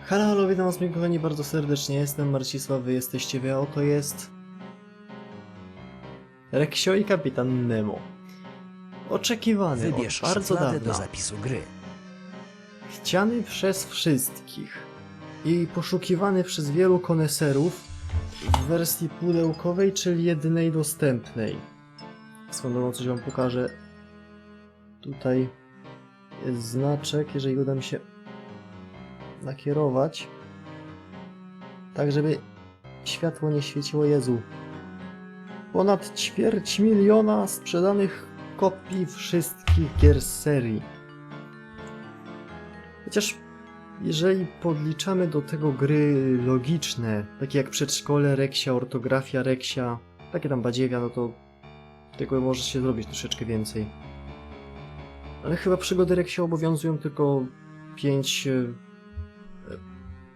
Halo, witam was moi kochani bardzo serdecznie, jestem Marcisław, wy jesteście wy, a oto jest... Reksio i Kapitan Nemo. Oczekiwany Wybierz od bardzo szufladę dawna, do zapisu gry. chciany przez wszystkich i poszukiwany przez wielu koneserów w wersji pudełkowej, czyli jedynej dostępnej. Swoją drogą coś wam pokażę. Tutaj jest znaczek, jeżeli uda mi się nakierować, tak żeby światło nie świeciło. Jezu. Ponad 250 000 sprzedanych kopii wszystkich gier z serii. Chociaż jeżeli podliczamy do tego gry logiczne, takie jak Przedszkole Reksia, Ortografia Reksia, takie tam badziewia, no to tego może się zrobić troszeczkę więcej. Ale chyba przygody Reksia obowiązują tylko 5...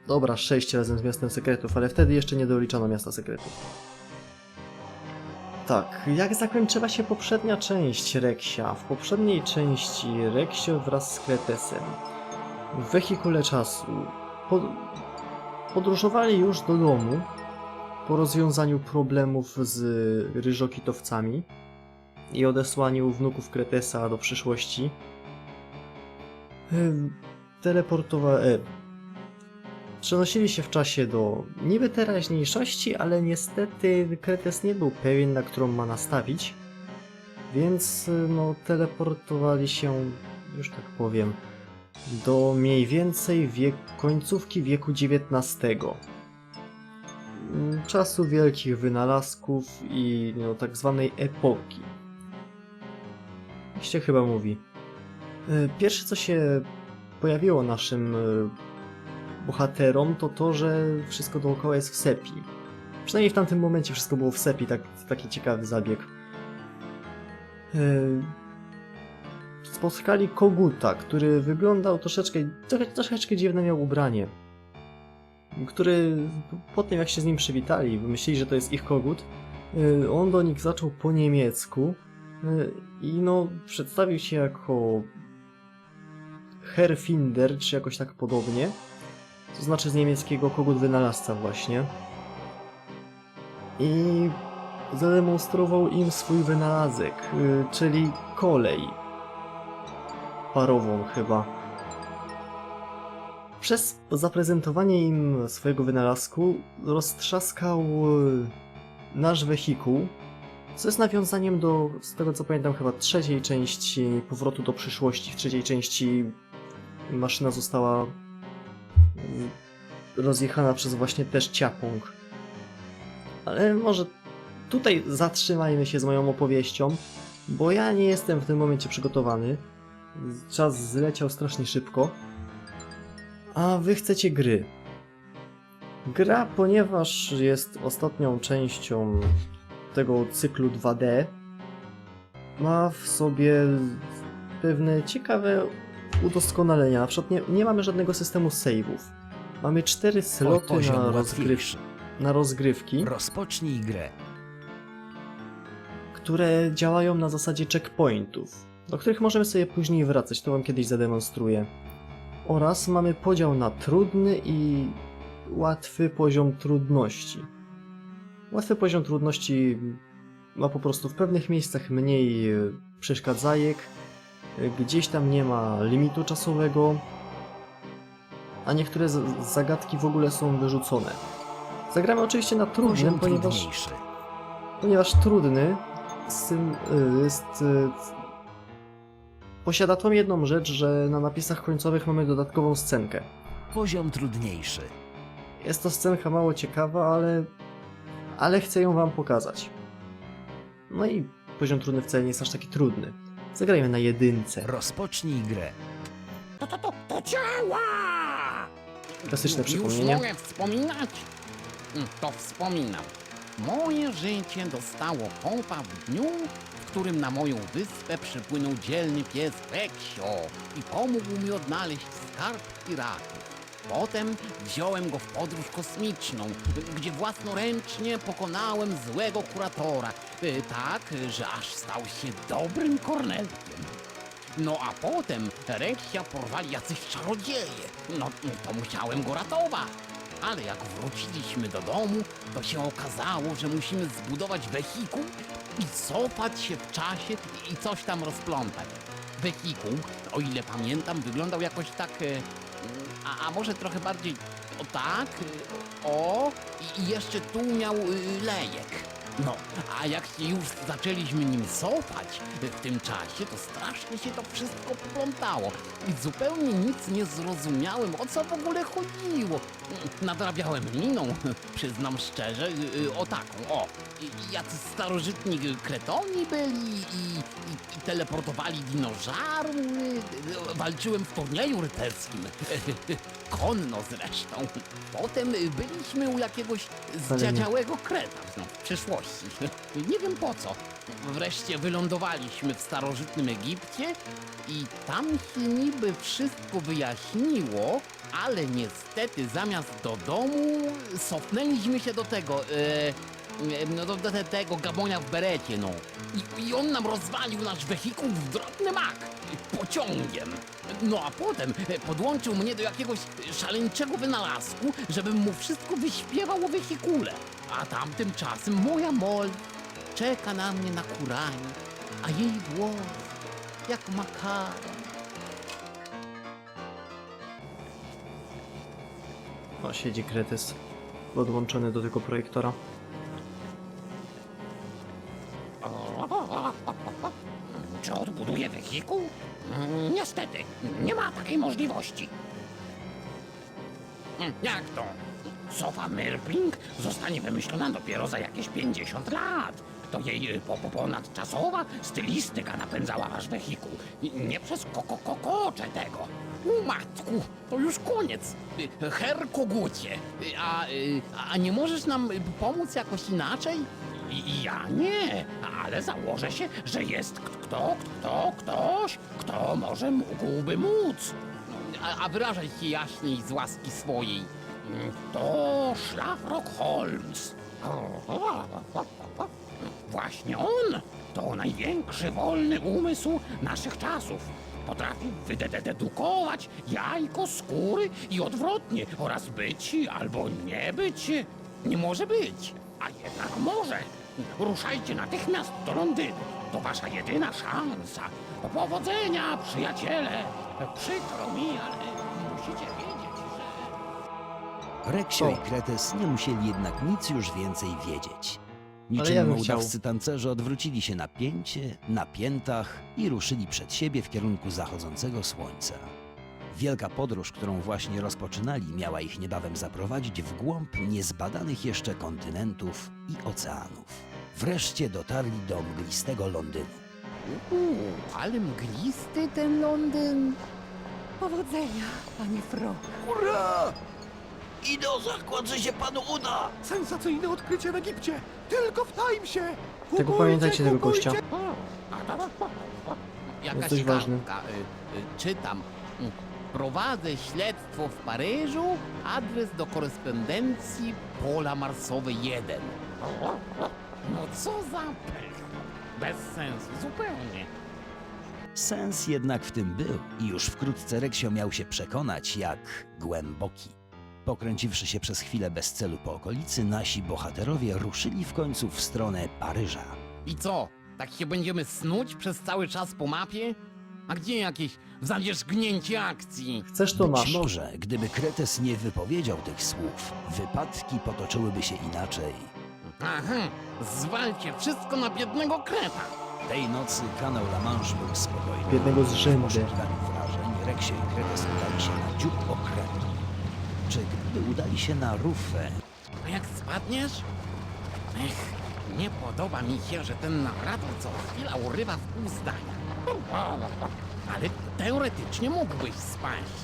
Dobra, 6 razem z Miastem Sekretów, ale wtedy jeszcze nie doliczano Miasta Sekretów. Tak, jak zakończyła się poprzednia część Reksia? W poprzedniej części Reksio wraz z Kretesem w wehikule czasu podróżowali już do domu po rozwiązaniu problemów z ryżokitowcami i odesłaniu wnuków Kretesa do przyszłości. Przenosili się w czasie do niby teraźniejszości, ale niestety Kretes nie był pewien, na którą ma nastawić, więc no, teleportowali się, już tak powiem, do mniej więcej końcówki wieku XIX. Czasu wielkich wynalazków i no, tak zwanej epoki. Jak się chyba mówi. Pierwsze co się pojawiło naszym bohaterom, to to, że wszystko dookoła jest w sepi. Przynajmniej w tamtym momencie wszystko było w sepi, taki ciekawy zabieg. Spotkali koguta, który wyglądał troszeczkę dziwne miał ubranie. Który po tym jak się z nim przywitali, myśleli, że to jest ich kogut, on do nich zaczął po niemiecku i no przedstawił się jako Herr Finder, czy jakoś tak podobnie. To znaczy z niemieckiego kogut wynalazca właśnie. I zademonstrował im swój wynalazek, czyli kolej parową chyba. Przez zaprezentowanie im swojego wynalazku roztrzaskał nasz wehikuł, co jest nawiązaniem do, z tego co pamiętam, chyba trzeciej części Powrotu do przyszłości. W trzeciej części maszyna została rozjechana przez właśnie też ciapąg. Ale może tutaj zatrzymajmy się z moją opowieścią, bo ja nie jestem w tym momencie przygotowany. Czas zleciał strasznie szybko. A wy chcecie gry. Gra, ponieważ jest ostatnią częścią tego cyklu 2D, ma w sobie pewne ciekawe udoskonalenia. Na przykład nie mamy żadnego systemu save'ów. Mamy 4 sloty na rozgrywki, Rozpocznij grę. które działają na zasadzie checkpointów, do których możemy sobie później wracać, to wam kiedyś zademonstruję. Oraz mamy podział na trudny i łatwy poziom trudności. Łatwy poziom trudności ma po prostu w pewnych miejscach mniej przeszkadzajek, gdzieś tam nie ma limitu czasowego, a niektóre zagadki w ogóle są wyrzucone. Zagramy oczywiście na trudnym, ponieważ trudny posiada tą jedną rzecz, że na napisach końcowych mamy dodatkową scenkę. Poziom trudniejszy. Jest to scenka mało ciekawa, ale chcę ją wam pokazać. No i poziom trudny wcale nie jest aż taki trudny. Zagrajmy na jedynce. Rozpocznij grę. To działa! Klasyczne Już przypomnienie. mogę wspominać? To wspominam. Moje życie dostało kompa w dniu, w którym na moją wyspę przypłynął dzielny pies Reksio i pomógł mi odnaleźć skarb piratów. Potem wziąłem go w podróż kosmiczną, gdzie własnoręcznie pokonałem złego kuratora, tak, że aż stał się dobrym kornelkiem. No a potem Reksia porwali jacyś czarodzieje. No to musiałem go ratować. Ale jak wróciliśmy do domu, to się okazało, że musimy zbudować wehikuł i cofać się w czasie i coś tam rozplątać. Wehikuł, o ile pamiętam, wyglądał jakoś tak, a może trochę bardziej o tak, i jeszcze tu miał lejek. No, a jak się już zaczęliśmy nim cofać w tym czasie, to strasznie się to wszystko poplątało i zupełnie nic nie zrozumiałem, o co w ogóle chodziło. Nadrabiałem miną, przyznam szczerze, o taką, jacy starożytni kretoni byli i teleportowali dinożarły, walczyłem w turnieju rycerskim, konno zresztą. Potem byliśmy u jakiegoś zdziadziałego kreta, no, w przyszłości. Nie wiem po co. Wreszcie wylądowaliśmy w starożytnym Egipcie i tam się niby wszystko wyjaśniło, ale niestety zamiast do domu cofnęliśmy się do tego, do tego gamonia w berecie, no. I on nam rozwalił nasz wehikuł w drobny mak, pociągiem. No a potem podłączył mnie do jakiegoś szaleńczego wynalazku, żebym mu wszystko wyśpiewał o wehikule. A tamtym czasem moja Mol czeka na mnie na kuranie, a jej głos jak makaron. O, siedzi Kretys podłączony do tego projektora. Czy odbuduję wehikuł? Niestety, nie ma takiej możliwości. Jak to? Sofa Mirpling zostanie wymyślona dopiero za jakieś 50 lat. To jej ponadczasowa stylistyka napędzała wasz wehikuł. Nie przez kokocze tego. Matku, to już koniec. Herr Kogucie, a nie możesz nam pomóc jakoś inaczej? Ja nie, ale założę się, że jest ktoś, kto może mógłby móc. A wyrażaj się jaśniej z łaski swojej. To Szlafrok Holmes. Właśnie on to największy wolny umysł naszych czasów. Potrafi wydedukować jajko, skóry i odwrotnie oraz być albo nie być. Nie może być, a jednak może. Ruszajcie natychmiast do Londynu. To wasza jedyna szansa. Powodzenia, przyjaciele. Przykro mi, ale musicie wiedzieć, że... Reksio i Kretes nie musieli jednak nic już więcej wiedzieć. Ale Niczym ja bym mołdawscy tancerze odwrócili się na piętach i ruszyli przed siebie w kierunku zachodzącego słońca. Wielka podróż, którą właśnie rozpoczynali, miała ich niebawem zaprowadzić w głąb niezbadanych jeszcze kontynentów i oceanów. Wreszcie dotarli do mglistego Londynu. Ale mglisty ten Londyn. Powodzenia, panie Frog. Hurra! Idę o zakład, że się panu uda! Sensacyjne odkrycie w Egipcie! Tylko w Timesie! Tego pamiętajcie, tego gościa. Jakaś Jest dość ważny. czytam. Prowadzę śledztwo w Paryżu. Adres do korespondencji Pola Marsowe 1. No co za pech. Bez sensu, zupełnie. Sens jednak w tym był i już wkrótce Reksio miał się przekonać, jak głęboki. Pokręciwszy się przez chwilę bez celu po okolicy, nasi bohaterowie ruszyli w końcu w stronę Paryża. I co? Tak się będziemy snuć przez cały czas po mapie? A gdzie jakieś zawierzchnięcie akcji? Chcesz, to Być masz. może, gdyby Kretes nie wypowiedział tych słów, wypadki potoczyłyby się inaczej. Aha, zwalcie wszystko na biednego kreta. Tej nocy kanał La Manche był spokojny. Biednego z W rzędy. poszukiwaniu wrażeń Reksio i Kretes udali się na dziób okrętu. Czy gdyby udali się na Rufę, A jak spadniesz? Ech, nie podoba mi się, że ten narrator co chwila urywa w pół zdania. Ale teoretycznie mógłbyś spaść.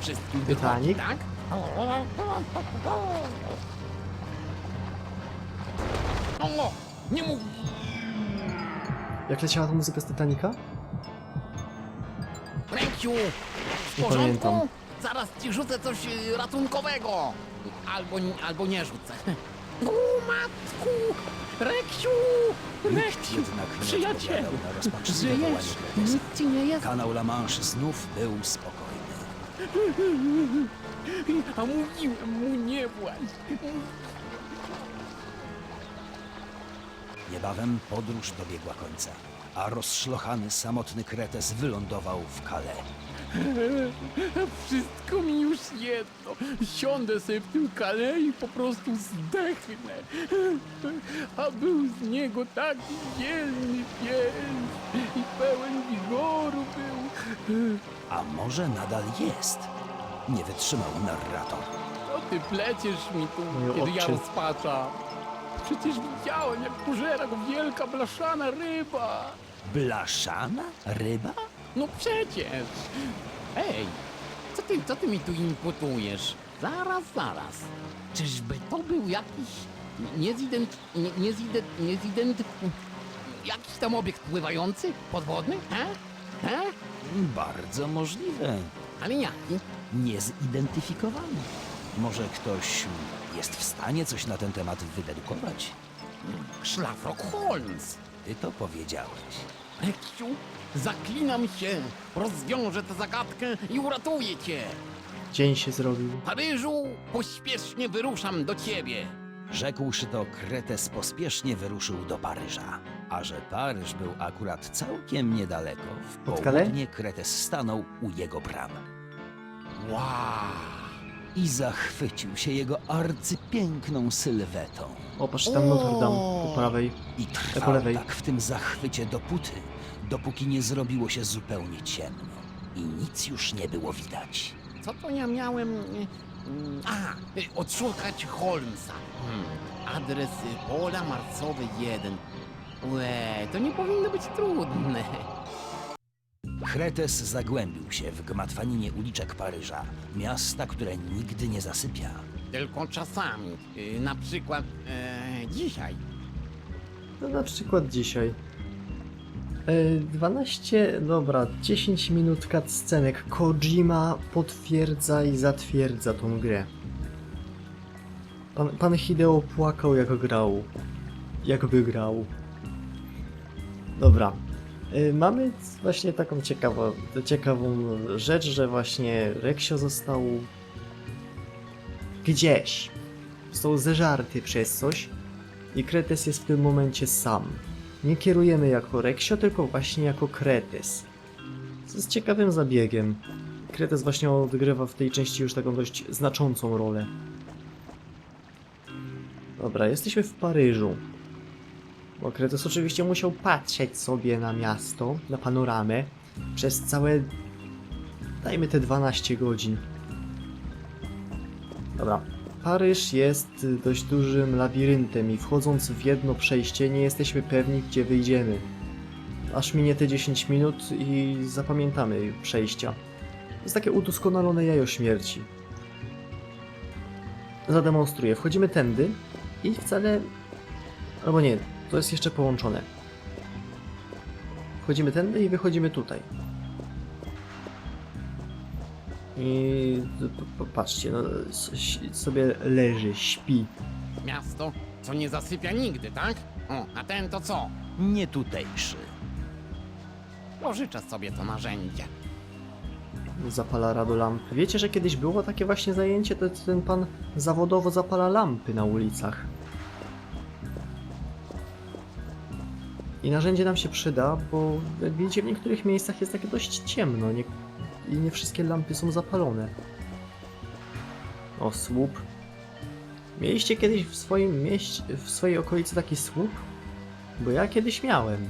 Wszystkim wychodzi, Titanic? tak? O, nie mów... Jak leciała ta muzyka z Titanica? Reksiu, w Nie porządku? pamiętam. Zaraz ci rzucę coś ratunkowego. Albo nie rzucę. O matku! Reksiu! Nikt jednak nie przyjacielu, odpowiadał na rozpaczliwe wołanie żyjesz? Kretesa. Nic ci nie jest? Kanał La Manche znów był spokojny. A mówiłem mu nie właź. Niebawem podróż dobiegła końca, a rozszlochany, samotny Kretes wylądował w Calais. Wszystko mi już jedno. Siądę sobie w tym kale i po prostu zdechnę. A był z niego taki dzielny pies i pełen wigoru był. A może nadal jest? Nie wytrzymał narrator. Co ty pleciesz mi tu, Moje kiedy ja oczy. rozpaczam? Przecież widziałem, jak pożera go wielka, blaszana ryba. Blaszana? Ryba? No przecież. Ej, co ty mi tu imputujesz? Zaraz. Czyżby to był jakiś jakiś tam obiekt pływający, podwodny? He? Bardzo możliwe. Ale jaki? Niezidentyfikowany. Może ktoś jest w stanie coś na ten temat wydedukować? Szlafrok Holmes. Ty to powiedziałeś. Reksiu, zaklinam się, rozwiążę tę zagadkę i uratuję cię. Dzień się zrobił. Paryżu, pośpiesznie wyruszam do ciebie. Rzekłszy to, Kretes pospiesznie wyruszył do Paryża. A że Paryż był akurat całkiem niedaleko, w Pod Calais? południe Kretes stanął u jego bram. Wow. I zachwycił się jego arcypiękną sylwetą. O, patrz, tam Notre Dame po prawej. I Po trwał lewej. tak w tym zachwycie dopóki nie zrobiło się zupełnie ciemno i nic już nie było widać. Co to ja miałem... odszukać Holmesa. Adres pola marcowe 1. To nie powinno być trudne. Kretes zagłębił się w gmatwaninie uliczek Paryża, miasta, które nigdy nie zasypia. Tylko czasami. Na przykład dzisiaj. No na przykład dzisiaj. 10 minut cutscenek. Kojima potwierdza i zatwierdza tą grę. Pan Hideo płakał jak grał. Jakby grał. Dobra. Mamy właśnie taką ciekawą rzecz, że właśnie Reksio został gdzieś. Został zeżarty przez coś i Kretes jest w tym momencie sam. Nie kierujemy jako Reksio, tylko właśnie jako Kretes. Co jest ciekawym zabiegiem. Kretes właśnie odgrywa w tej części już taką dość znaczącą rolę. Dobra, jesteśmy w Paryżu. Bo Kretes oczywiście musiał patrzeć sobie na miasto, na panoramę przez całe... dajmy te 12 godzin. Dobra. Paryż jest dość dużym labiryntem i wchodząc w jedno przejście nie jesteśmy pewni, gdzie wyjdziemy. Aż minie te 10 minut i zapamiętamy przejścia. To jest takie udoskonalone jajo śmierci. Zademonstruję. Wchodzimy tędy i wcale... albo nie, to jest jeszcze połączone. Wchodzimy tędy i wychodzimy tutaj. I patrzcie, no, sobie leży, śpi. Miasto, co nie zasypia nigdy, tak? O, a ten to co? Nie tutejszy. Pożyczę sobie to narzędzie. Zapala radolampy. Wiecie, że kiedyś było takie właśnie zajęcie, to ten pan zawodowo zapala lampy na ulicach. I narzędzie nam się przyda, bo jak widzicie, w niektórych miejscach jest takie dość ciemno i nie wszystkie lampy są zapalone. O, słup. Mieliście kiedyś w swoim mieście, w swojej okolicy taki słup? Bo ja kiedyś miałem.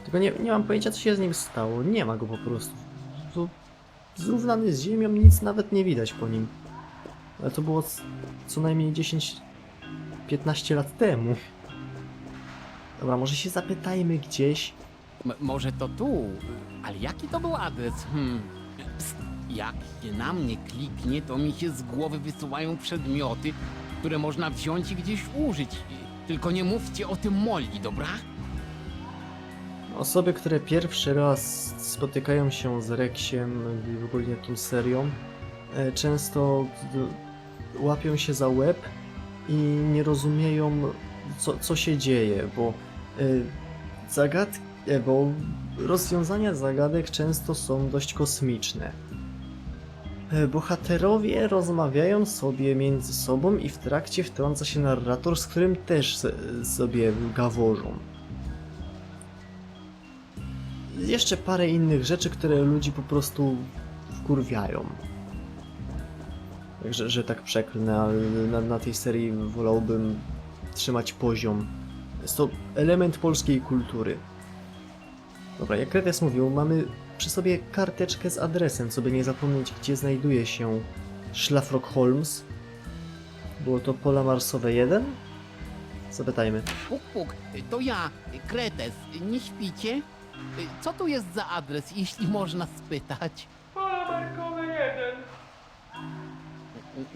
Tylko nie mam pojęcia, co się z nim stało. Nie ma go po prostu. To zrównany z ziemią, nic nawet nie widać po nim. Ale to było co najmniej 10-15 lat temu. Dobra, może się zapytajmy gdzieś. Może to tu, ale jaki to był adres? Psst. Jak się na mnie kliknie, to mi się z głowy wysuwają przedmioty, które można wziąć i gdzieś użyć. Tylko nie mówcie o tym Molly, dobra? Osoby, które pierwszy raz spotykają się z Reksiem i ogólnie tą serią, często łapią się za łeb i nie rozumieją, co się dzieje, bo bo rozwiązania zagadek często są dość kosmiczne. Bohaterowie rozmawiają sobie między sobą i w trakcie wtrąca się narrator, z którym też sobie gaworzą. Jeszcze parę innych rzeczy, które ludzi po prostu wkurwiają. Także, że tak przeklnę, ale na tej serii wolałbym trzymać poziom. Jest to element polskiej kultury. Dobra, jak Kretes mówił, mamy przy sobie karteczkę z adresem, co by nie zapomnieć, gdzie znajduje się Szlafrok Holmes. Było to Pola Marsowe 1? Zapytajmy. Puk, puk, to ja, Kretes, nie śpicie? Co tu jest za adres, jeśli można spytać? Pola markowe 1.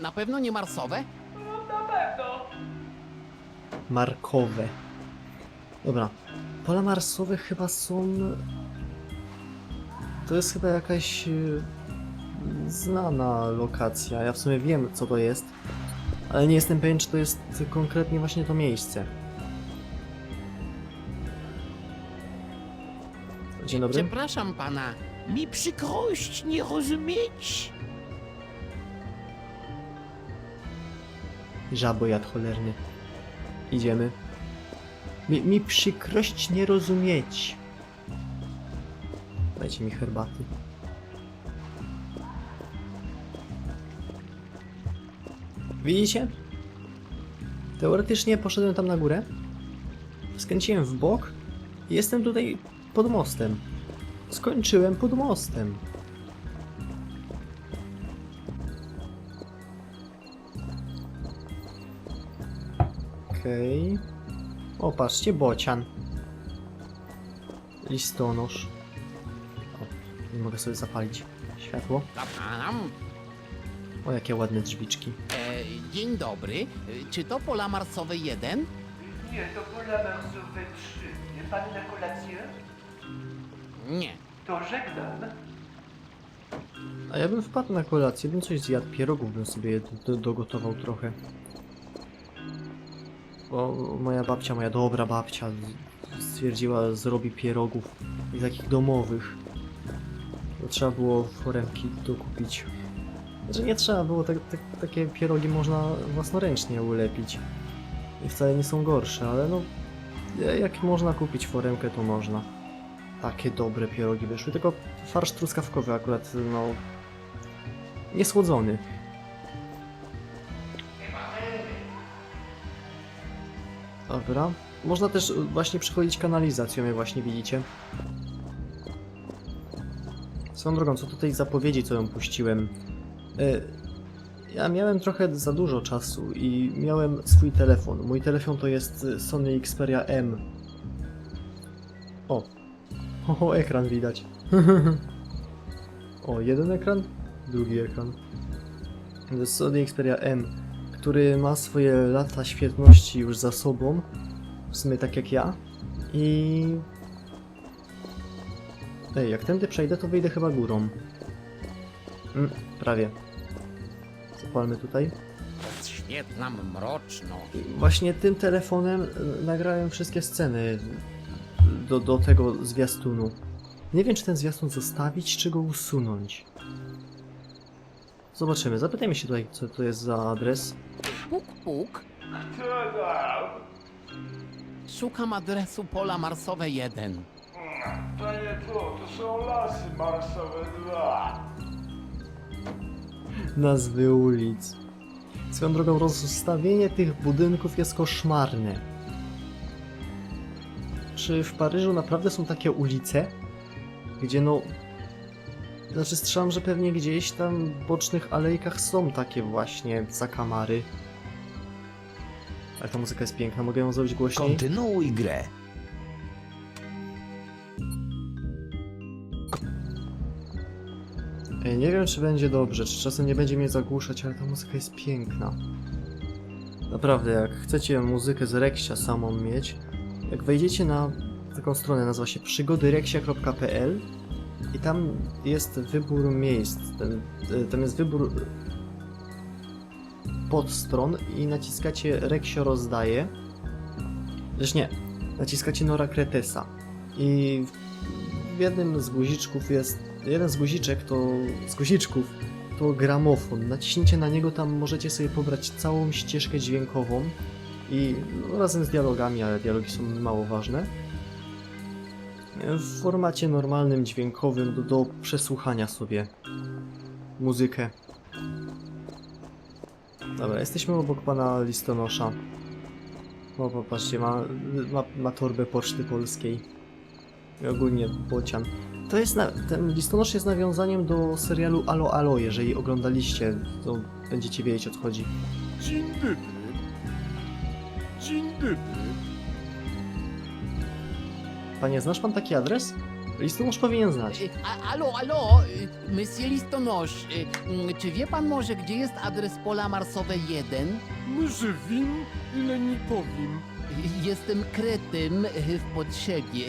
Na pewno nie marsowe? No na pewno. Markowe. Dobra. Pola Marsowe chyba są... To jest chyba jakaś znana lokacja. Ja w sumie wiem, co to jest, ale nie jestem pewien, czy to jest konkretnie właśnie to miejsce. Dzień dobry. Przepraszam pana. Mi przykrość nie rozumieć. Żabojad cholerny. Idziemy. Mi przykrość nie rozumieć. Dajcie mi herbaty. Widzicie? Teoretycznie poszedłem tam na górę, skręciłem w bok i jestem tutaj pod mostem. Skończyłem pod mostem. Okej. O, patrzcie, bocian. Listonosz. O, nie mogę sobie zapalić światło. Zapraszam. O, jakie ładne drzwiczki. Dzień dobry. Czy to Pola Marsowe 1? Nie, to pola marsowe 3. Nie pan na kolację? Nie. To żegnam. A ja bym wpadł na kolację, bym coś zjadł, pierogów bym sobie dogotował trochę. Bo moja babcia, moja dobra babcia stwierdziła, zrobi pierogów i takich domowych. To trzeba było foremki dokupić. Znaczy nie trzeba było, takie pierogi można własnoręcznie ulepić. I wcale nie są gorsze, ale no jak można kupić foremkę, to można. Takie dobre pierogi wyszły, tylko farsz truskawkowy akurat, no, niesłodzony. Dobra. Można też właśnie przechodzić kanalizacją, jak właśnie widzicie. Swoją drogą, co tutaj zapowiedzi, co ją puściłem? Ja miałem trochę za dużo czasu i miałem swój telefon. Mój telefon to jest Sony Xperia M. O, ekran widać. O, jeden ekran, drugi ekran. To jest Sony Xperia M, który ma swoje lata świetności już za sobą. W sumie tak jak ja. I... Ej, jak tędy przejdę, to wyjdę chyba górą. Prawie. Zapalmy tutaj. Rozświetlam mroczność. Właśnie tym telefonem nagrałem wszystkie sceny do tego zwiastunu. Nie wiem, czy ten zwiastun zostawić, czy go usunąć. Zobaczymy. Zapytajmy się tutaj, co to jest za adres. Puk, puk. Kto dał? Szukam adresu Pola Marsowe 1. To nie to są lasy marsowe 2. Nazwy ulic. Swoją drogą, rozstawienie tych budynków jest koszmarne. Czy w Paryżu naprawdę są takie ulice, gdzie no... Znaczy strzelam, że pewnie gdzieś tam w bocznych alejkach są takie właśnie zakamary. Ale ta muzyka jest piękna, mogę ją zrobić głośniej? Kontynuuj grę. Ej, nie wiem, czy będzie dobrze, czy czasem nie będzie mnie zagłuszać, ale ta muzyka jest piękna. Naprawdę, jak chcecie muzykę z Reksia samą mieć, jak wejdziecie na taką stronę, nazywa się przygodyreksia.pl i tam jest wybór miejsc, tam jest wybór podstron i naciskacie Reksio rozdaje Lecz nie, naciskacie Nora Kretesa i w jednym z guziczków jest, jeden z guziczek to, z guziczków to gramofon. Naciśnijcie na niego, tam możecie sobie pobrać całą ścieżkę dźwiękową i no, razem z dialogami, ale dialogi są mało ważne. W formacie normalnym, dźwiękowym, do przesłuchania sobie muzykę. Dobra, jesteśmy obok pana listonosza. O, popatrzcie, ma torbę Poczty Polskiej. I ogólnie bocian. To jest ten listonosz jest nawiązaniem do serialu Alo Alo. Jeżeli oglądaliście, to będziecie wiedzieć, o co chodzi. Dzień dobry. Dzień dobry. Panie, znasz pan taki adres? Listonosz powinien znać. Alo, monsieur listonosz, czy wie pan może, gdzie jest adres pola marsowe 1? Może wiem, ile nie powiem. Jestem kretym w potrzebie.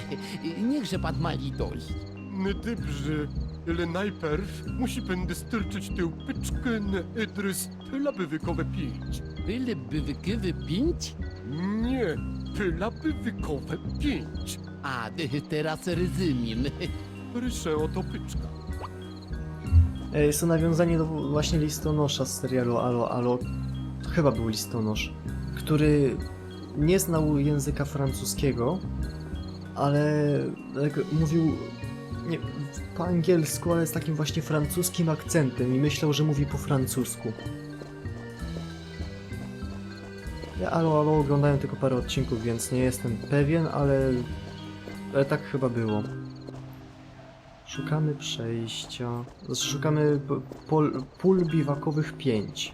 Niechże pan ma litość. No dobrze, ale najpierw musi pan dostarczyć tę pyczkę na adres Pylabywykowe 5. Byłyby wykywy 5? Nie, Pylabywykowe 5. A, teraz rozumiem. Proszę o to pyczka. Jest to nawiązanie do właśnie listonosza z serialu Alo Alo. To chyba był listonosz, który nie znał języka francuskiego, ale mówił nie, po angielsku, ale z takim właśnie francuskim akcentem i myślał, że mówi po francusku. Ja Alo Alo oglądałem tylko parę odcinków, więc nie jestem pewien, ale tak chyba było. Szukamy przejścia. Szukamy pól biwakowych 5.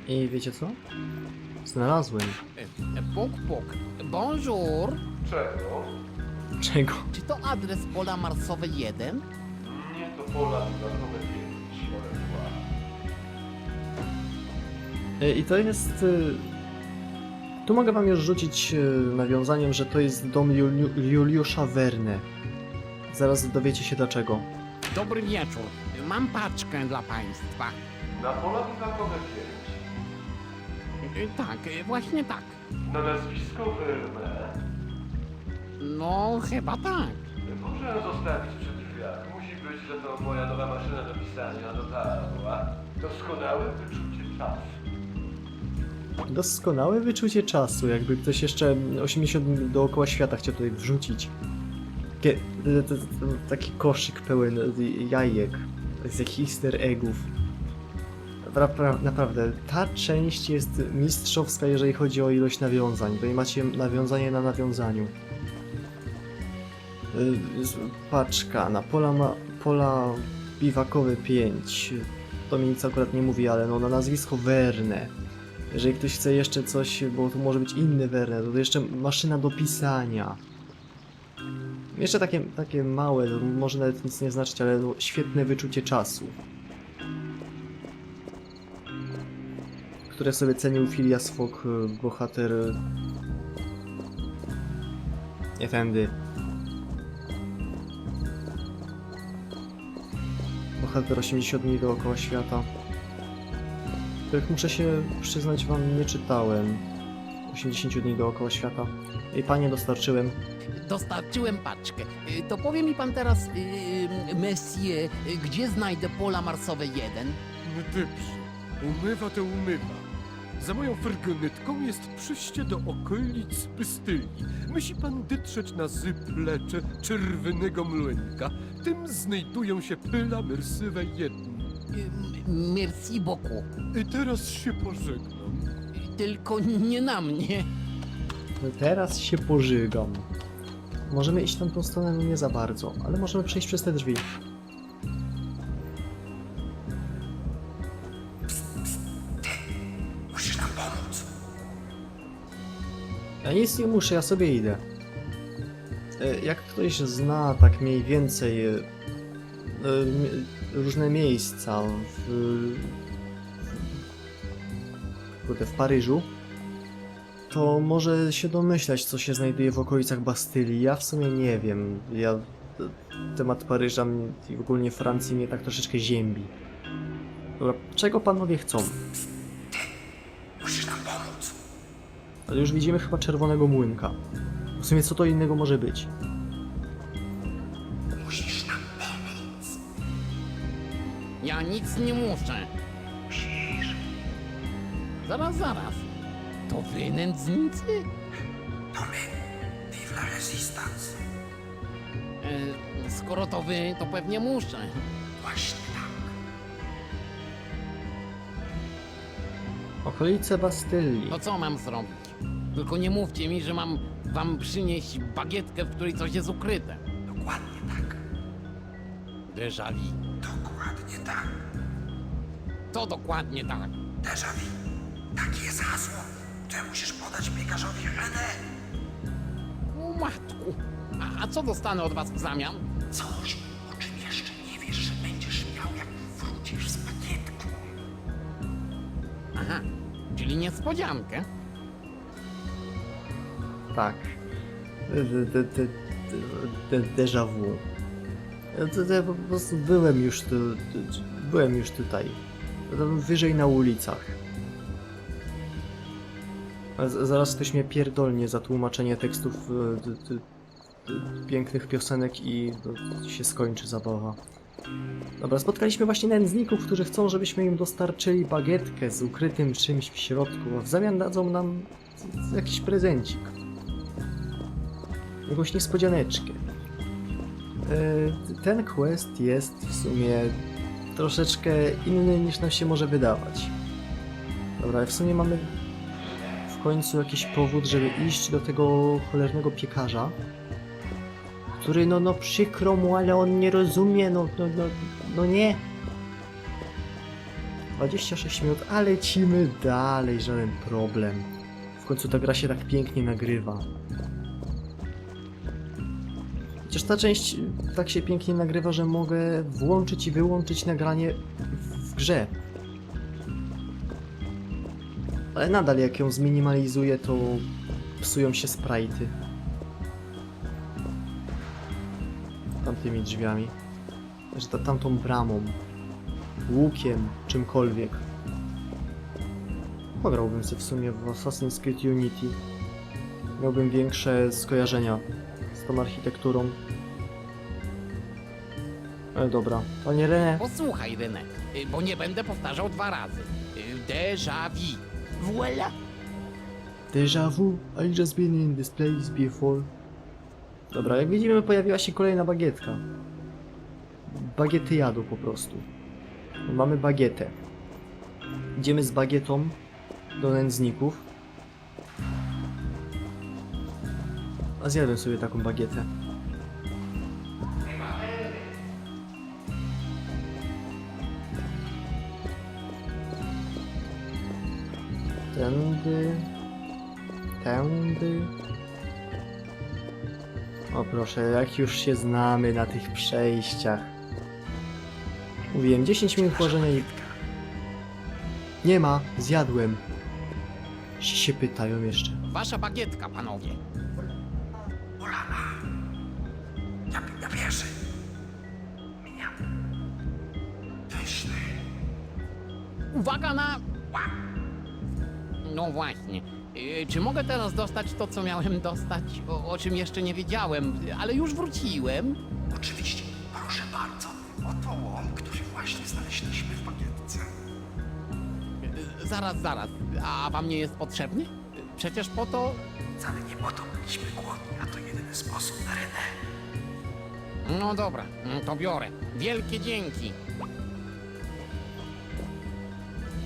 I wiecie co? Znalazłem. Puk. Bonjour. Czego? Czego? Czy to adres pola marsowe 1? Nie to pola widokowe 5, ale I to jest... Tu mogę wam już rzucić nawiązaniem, że to jest dom Juliusza Verne. Zaraz dowiecie się dlaczego. Dobry wieczór. Mam paczkę dla państwa. na pola widokowe 5. Tak, właśnie tak. Na nazwisko Wyrmę. No, chyba tak. Proszę ją zostawić przy drzwiach. Musi być, że to moja nowa maszyna do pisania dotarła. Doskonałe wyczucie czasu. Doskonałe wyczucie czasu, jakby ktoś jeszcze 80 dni dookoła świata chciał tutaj wrzucić. Taki koszyk pełen jajek, z jakichś easter eggów. Naprawdę, ta część jest mistrzowska, jeżeli chodzi o ilość nawiązań. Tutaj macie nawiązanie na nawiązaniu. Paczka na pola biwakowe 5. To mi nic akurat nie mówi, ale no na nazwisko Verne. Jeżeli ktoś chce jeszcze coś, bo to może być inny Verne, to jeszcze maszyna do pisania. Jeszcze takie małe, to może nawet nic nie znaczyć, ale no, świetne wyczucie czasu. Które sobie cenił Phileas Fogg, bohater... Nie tędy. Bohater 80 dni dookoła świata. Których muszę się przyznać wam nie czytałem. 80 dni dookoła świata. I panie dostarczyłem. Dostarczyłem paczkę. To powie mi pan teraz, monsieur, gdzie znajdę pola marsowe 1? No dobrze, umywa to umywa. Za moją furgonetką jest przyjście do okolic Bystylii. Musi pan dotrzeć na zyplecze czerwonego młynka. Tym znajdują się pyla mersywe 1. Merci beaucoup. I teraz się pożegnam. Tylko nie na mnie. Teraz się pożygam. Możemy iść tam tą stronę, no nie za bardzo, ale możemy przejść przez te drzwi. Musisz nam pomóc. Ja nic nie muszę, ja sobie idę. Jak ktoś zna tak mniej więcej różne miejsca w Paryżu, to może się domyślać, co się znajduje w okolicach Bastylii. Ja w sumie nie wiem. Temat Paryża i ogólnie Francji mnie tak troszeczkę ziębi. Dobra, czego panowie chcą? Musisz nam pomóc. Ale już widzimy chyba czerwonego młynka. W sumie co to innego może być? Musisz nam pomóc. Ja nic nie muszę. Musisz. Zaraz. To wy nędznicy? To my. Vive la Resistance. Skoro to wy, to pewnie muszę. Właśnie tak. Okolice Bastylii. To co mam zrobić? Tylko nie mówcie mi, że mam wam przynieść bagietkę, w której coś jest ukryte. Dokładnie tak. Déjà vu. Dokładnie tak. To dokładnie tak. Déjà vu. Takie jest hasło, które musisz podać piekarzowi René. O matku. A co dostanę od was w zamian? Coś, o czym jeszcze nie wiesz, że będziesz miał, jak wrócisz z pakietką. Aha, czyli niespodziankę. Tak. Déjà vu. Ja po prostu byłem już tutaj. Wyżej na ulicach. Zaraz ktoś mnie pierdolnie za tłumaczenie tekstów pięknych piosenek i się skończy zabawa. Dobra, spotkaliśmy właśnie nędzników, którzy chcą, żebyśmy im dostarczyli bagietkę z ukrytym czymś w środku, a w zamian dadzą nam jakiś prezencik. Jakąś niespodzianeczkę. Ten quest jest w sumie troszeczkę inny niż nam się może wydawać. Dobra, w sumie mamy w końcu jakiś powód, żeby iść do tego cholernego piekarza, który no przykro mu, ale on nie rozumie, no nie. 26 minut, a lecimy dalej, żaden problem. W końcu ta gra się tak pięknie nagrywa. Chociaż ta część tak się pięknie nagrywa, że mogę włączyć i wyłączyć nagranie w grze. Ale nadal jak ją zminimalizuję, to psują się sprite'y. Tamtymi drzwiami. Że tamtą bramą. Łukiem, czymkolwiek. Pograłbym sobie w sumie w Assassin's Creed Unity. Miałbym większe skojarzenia z tą architekturą. Ale dobra, panie René. Posłuchaj, René, bo nie będę powtarzał 2 razy. Déjà vu. Voilà. Déjà vu, I just been in this place before. Dobra, jak widzimy pojawiła się kolejna bagietka. Bagiety jadu po prostu. Mamy bagietę. Idziemy z bagietą do nędzników. A zjadłem sobie taką bagietę. Tędy. Tędy. O proszę, jak już się znamy na tych przejściach. Mówiłem 10 minut położenia i... Nie ma, zjadłem. Się pytają jeszcze. Wasza bagietka, panowie. Ulala. Ja pierwszy. Miniam. Pyszny. Uwaga na... No właśnie. Czy mogę teraz dostać to, co miałem dostać? O czym jeszcze nie wiedziałem, ale już wróciłem. Oczywiście, proszę bardzo. Oto łom, który właśnie znaleźliśmy w bagietce. Zaraz. A wam nie jest potrzebny? Przecież po to... Wcale nie po to byliśmy głodni, a to jedyny sposób na René. No dobra, to biorę. Wielkie dzięki.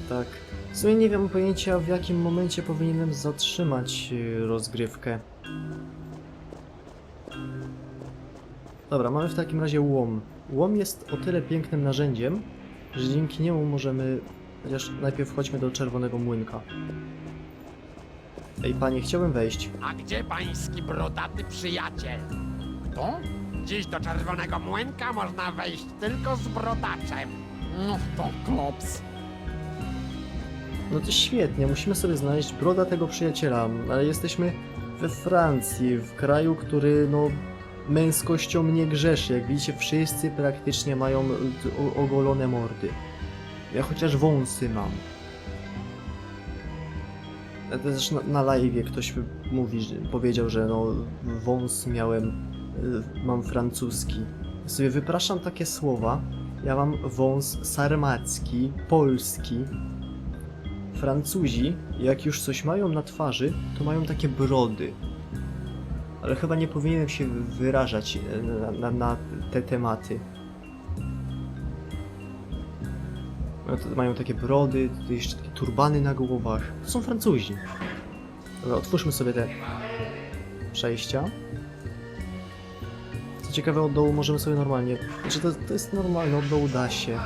Tak. W sumie nie mam pojęcia, w jakim momencie powinienem zatrzymać rozgrywkę. Dobra, mamy w takim razie łom. Łom jest o tyle pięknym narzędziem, że dzięki niemu możemy... Chociaż najpierw chodźmy do czerwonego młynka. Ej, panie, chciałbym wejść. A gdzie pański brodaty przyjaciel? Kto? Dziś do czerwonego młynka można wejść tylko z brodaczem. No to klops. No to świetnie, musimy sobie znaleźć brodatego przyjaciela, ale jesteśmy we Francji, w kraju, który no męskością nie grzeszy. Jak widzicie, wszyscy praktycznie mają ogolone mordy. Ja chociaż wąsy mam. Też na live'ie ktoś mówi, powiedział, że no wąs mam francuski. Ja sobie wypraszam takie słowa. Ja mam wąs sarmacki, polski. Francuzi, jak już coś mają na twarzy, to mają takie brody. Ale chyba nie powinienem się wyrażać na te tematy. No to mają takie brody, tutaj jeszcze takie turbany na głowach. To są Francuzi. Dobra, otwórzmy sobie te przejścia. Co ciekawe, od dołu możemy sobie normalnie... Znaczy to jest normalne, od dołu da się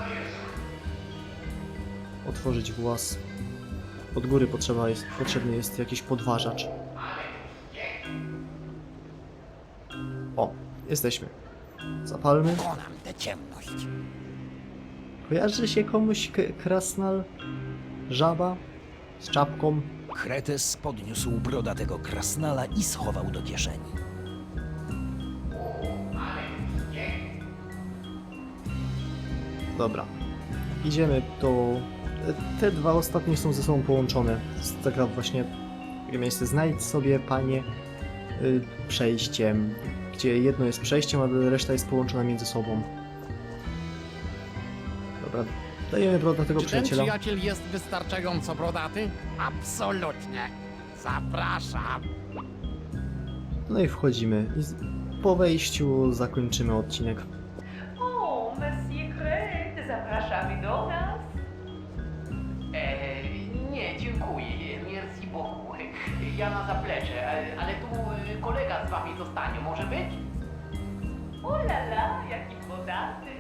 otworzyć włas. Od góry potrzebny jest jakiś podważacz. O, jesteśmy. Zapalmy. Konam tę ciemność. Kojarzy się komuś krasnal? Żaba? Z czapką? Kretes podniósł brodatego krasnala i schował do kieszeni. Dobra. Idziemy do... Te dwa ostatnie są ze sobą połączone. To jest taka właśnie miejsce. Znajdź sobie, panie, przejściem. Gdzie jedno jest przejściem, a reszta jest połączona między sobą. Dobra. Dajemy brodatego Czy ten przyjaciela. przyjaciel jest wystarczająco brodaty? Absolutnie. Zapraszam. No i wchodzimy. Po wejściu zakończymy odcinek. O, Monsieur Kret, zapraszamy do nas. Nie, dziękuję. Merci beaucoup. Ja na zaplecze, ale tu kolega z wami zostanie, może być? O la la, jaki podaty.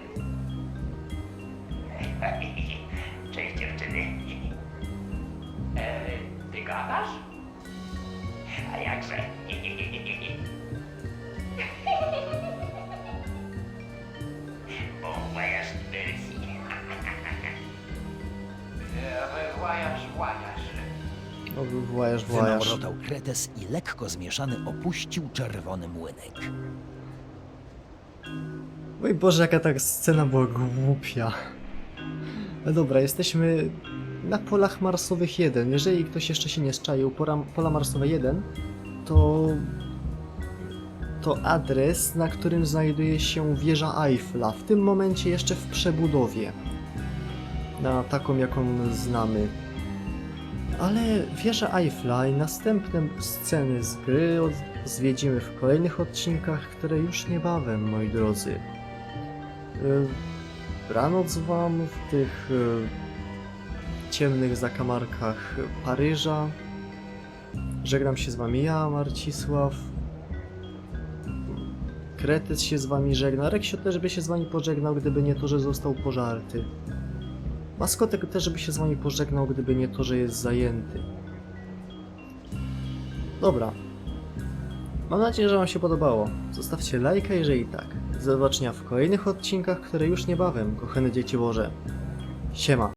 Cześć dziewczyny. Ty gadasz? A jakże? Bo łajasz wersji. Łajasz. No, włajasz. Wymamrotał Kretes i lekko zmieszany opuścił czerwony młynek. Oj Boże, jaka ta scena była głupia. No dobra, jesteśmy na polach marsowych 1. Jeżeli ktoś jeszcze się nie zczaił, pola marsowe 1 to adres, na którym znajduje się wieża Eiffla. W tym momencie jeszcze w przebudowie. Na taką, jaką znamy. Ale wieża Eiffla i następne sceny z gry zwiedzimy w kolejnych odcinkach, które już niebawem, moi drodzy. Dobranoc wam w tych ciemnych zakamarkach Paryża. Żegnam się z wami ja, Marcisław. Kretes się z wami żegna. Reksio też by się z wami pożegnał, gdyby nie to, że został pożarty. Maskotek też by się z wami pożegnał, gdyby nie to, że jest zajęty. Dobra. Mam nadzieję, że wam się podobało. Zostawcie lajka, jeżeli tak. Do zobaczenia w kolejnych odcinkach, które już niebawem, kochane dzieci Boże. Siema.